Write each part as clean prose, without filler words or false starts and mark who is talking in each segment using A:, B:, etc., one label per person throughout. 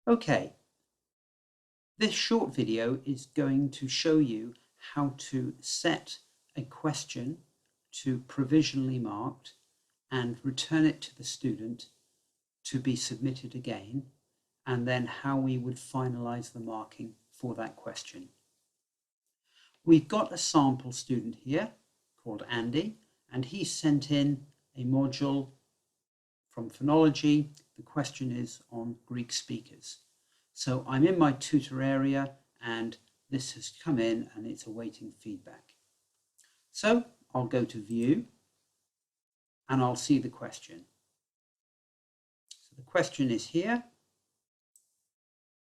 A: Okay, this short video is going to show you how to set a question to provisionally marked and return it to the student to be submitted again, and then how we would finalize the marking for that question. We've got a sample student here called Andy, and he sent in a module from phonology. The question is on Greek speakers. So I'm in my tutor area and this has come in and it's awaiting feedback. So I'll go to view and I'll see the question. So the question is here,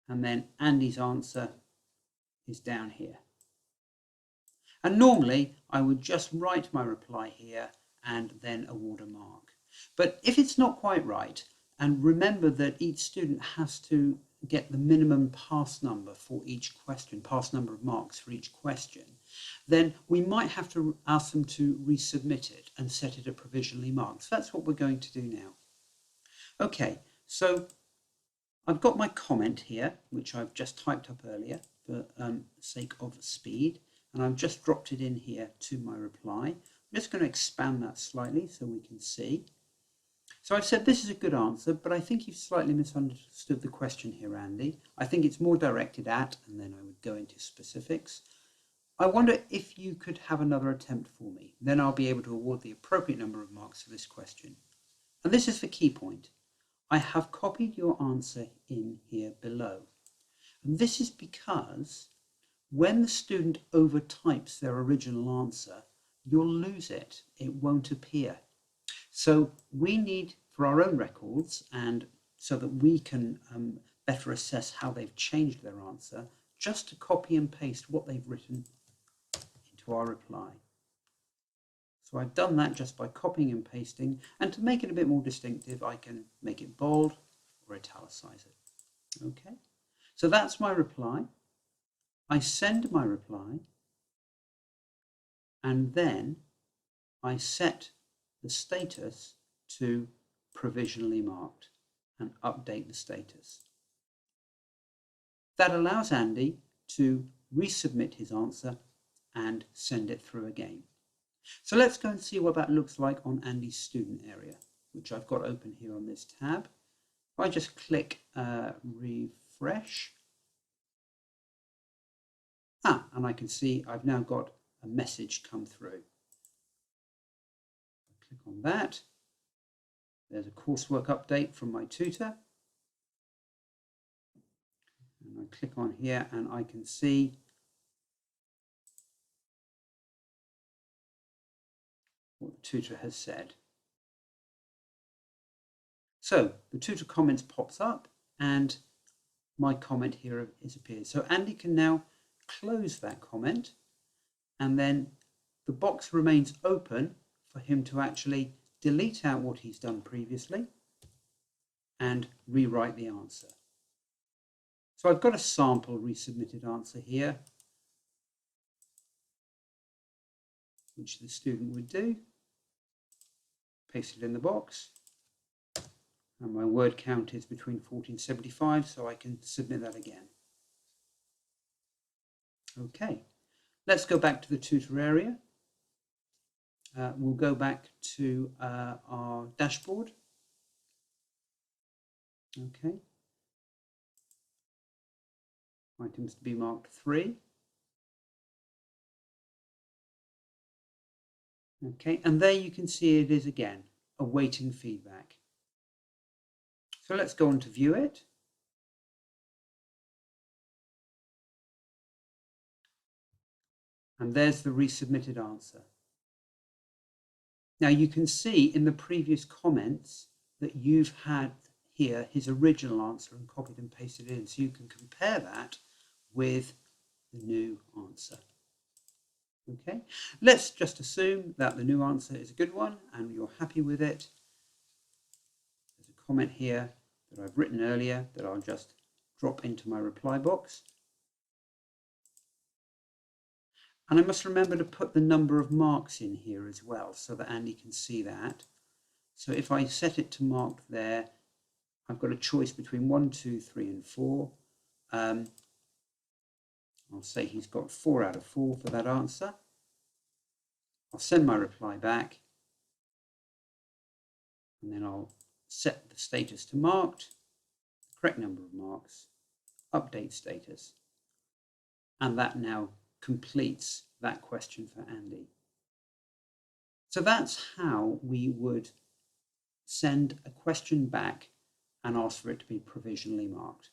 A: and then Andy's answer is down here. And normally I would just write my reply here and then award a mark. But if it's not quite right, and remember that each student has to get the minimum pass number for each question, pass number of marks for each question, then we might have to ask them to resubmit it and set it at provisionally marked. So that's what we're going to do now. Okay, so I've got my comment here, which I've just typed up earlier for sake of speed, and I've just dropped it in here to my reply. I'm just going to expand that slightly so we can see. So I've said this is a good answer, but I think you've slightly misunderstood the question here, Andy. I think it's more directed at, and then I would go into specifics. I wonder if you could have another attempt for me. Then I'll be able to award the appropriate number of marks for this question. And this is the key point. I have copied your answer in here below. And this is because when the student overtypes their original answer, you'll lose it. It won't appear. So we need, for our own records, and so that we can better assess how they've changed their answer, just to copy and paste what they've written into our reply. So I've done that just by copying and pasting, and to make it a bit more distinctive, I can make it bold or italicize it. Okay, so that's my reply. I send my reply, and then I set the status to provisionally marked and update the status. That allows Andy to resubmit his answer and send it through again. So let's go and see what that looks like on Andy's student area, which I've got open here on this tab. If I just click refresh, and I can see I've now got a message come through. I click on that. There's a coursework update from my tutor. And I click on here and I can see what the tutor has said. So the tutor comments pops up and my comment here is appeared. So Andy can now close that comment, and then the box remains open for him to actually delete out what he's done previously and rewrite the answer. So I've got a sample resubmitted answer here, which the student would do. Paste it in the box, and my word count is between 40 and 75, so I can submit that again. Okay, let's go back to the tutor area. We'll go back to our dashboard. Okay. Items to be marked 3. Okay, and there you can see it is again, awaiting feedback. So let's go on to view it. And there's the resubmitted answer. Now you can see in the previous comments that you've had here his original answer and copied and pasted in, so you can compare that with the new answer. Okay, let's just assume that the new answer is a good one and you're happy with it. There's a comment here that I've written earlier that I'll just drop into my reply box. And I must remember to put the number of marks in here as well so that Andy can see that. So if I set it to marked there, I've got a choice between 1, 2, 3, and 4. I'll say he's got 4 out of 4 for that answer. I'll send my reply back, and then I'll set the status to marked, the correct number of marks, update status, and that now completes that question for Andy. So that's how we would send a question back and ask for it to be provisionally marked.